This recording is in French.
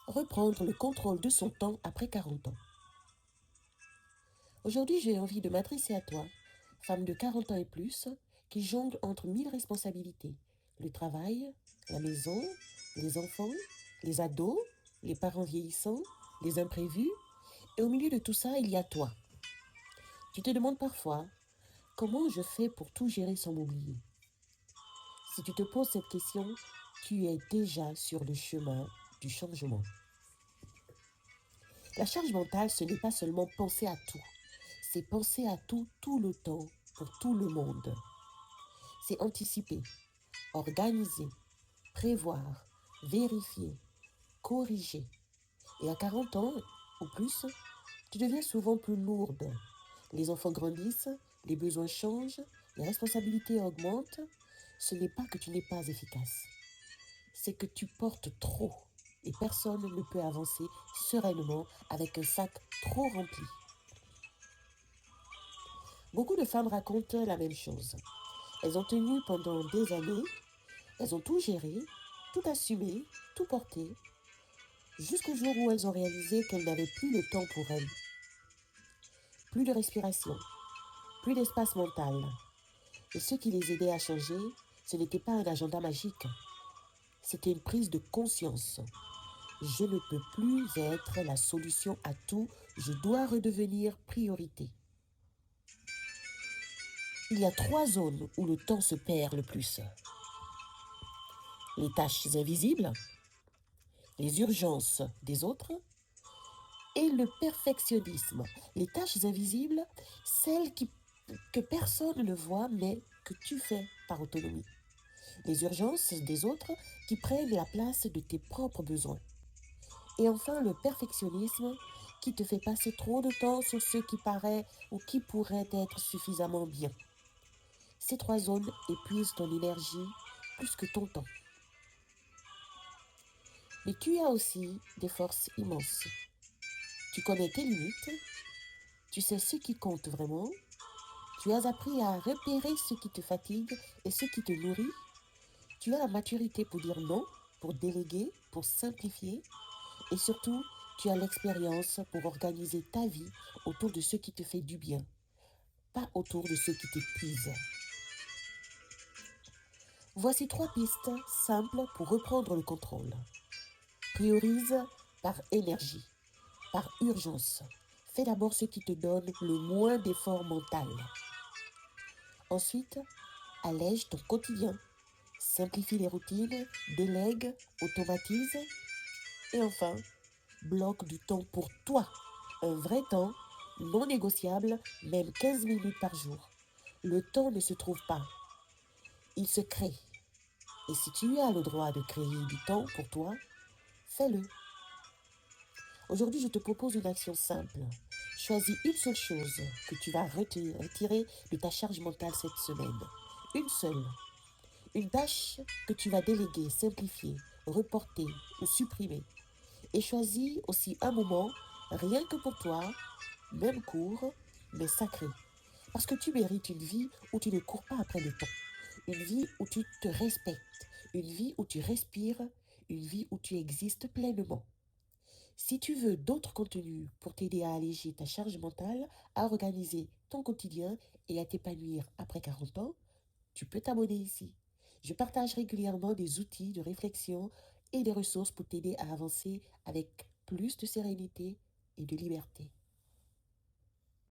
Reprendre le contrôle de son temps après 40 ans. Aujourd'hui, j'ai envie de m'adresser à toi, femme de 40 ans et plus, qui jongle entre 1000 responsabilités. Le travail, la maison, les enfants, les ados, les parents vieillissants, les imprévus. Et au milieu de tout ça, il y a toi. Tu te demandes parfois, comment je fais pour tout gérer sans m'oublier? Si tu te poses cette question, tu es déjà sur le chemin du changement. La charge mentale, ce n'est pas seulement penser à tout. C'est penser à tout le temps, pour tout le monde. C'est anticiper, organiser, prévoir, vérifier, corriger. Et à 40 ans ou plus, tu deviens souvent plus lourde. Les enfants grandissent, les besoins changent, les responsabilités augmentent. Ce n'est pas que tu n'es pas efficace. C'est que tu portes trop et personne ne peut avancer sereinement avec un sac trop rempli. Beaucoup de femmes racontent la même chose. Elles ont tenu pendant des années, elles ont tout géré, tout assumé, tout porté, jusqu'au jour où elles ont réalisé qu'elles n'avaient plus le temps pour elles. Plus de respiration, plus d'espace mental. Et ce qui les aidait à changer, ce n'était pas un agenda magique. C'était une prise de conscience. Je ne peux plus être la solution à tout, je dois redevenir priorité. Il y a 3 zones où le temps se perd le plus. Les tâches invisibles, les urgences des autres et le perfectionnisme. Les tâches invisibles, que personne ne voit mais que tu fais par autonomie. Les urgences des autres qui prennent la place de tes propres besoins. Et enfin, le perfectionnisme qui te fait passer trop de temps sur ce qui paraît ou qui pourrait être suffisamment bien. Ces 3 zones épuisent ton énergie plus que ton temps. Mais tu as aussi des forces immenses. Tu connais tes limites, tu sais ce qui compte vraiment, tu as appris à repérer ce qui te fatigue et ce qui te nourrit, tu as la maturité pour dire non, pour déléguer, pour simplifier et surtout, tu as l'expérience pour organiser ta vie autour de ce qui te fait du bien, pas autour de ce qui t'épuise. Voici 3 pistes simples pour reprendre le contrôle. Priorise par énergie, par urgence. Fais d'abord ce qui te donne le moins d'effort mental. Ensuite, allège ton quotidien. Simplifie les routines, délègue, automatise. Et enfin, bloque du temps pour toi. Un vrai temps, non négociable, même 15 minutes par jour. Le temps ne se trouve pas. Il se crée. Et si tu as le droit de créer du temps pour toi, fais-le. Aujourd'hui, je te propose une action simple. Choisis une seule chose que tu vas retirer de ta charge mentale cette semaine. Une seule. Une tâche que tu vas déléguer, simplifier, reporter ou supprimer. Et choisis aussi un moment, rien que pour toi, même court, mais sacré. Parce que tu mérites une vie où tu ne cours pas après le temps. Une vie où tu te respectes. Une vie où tu respires. Une vie où tu existes pleinement. Si tu veux d'autres contenus pour t'aider à alléger ta charge mentale, à organiser ton quotidien et à t'épanouir après 40 ans, tu peux t'abonner ici. Je partage régulièrement des outils de réflexion et des ressources pour t'aider à avancer avec plus de sérénité et de liberté.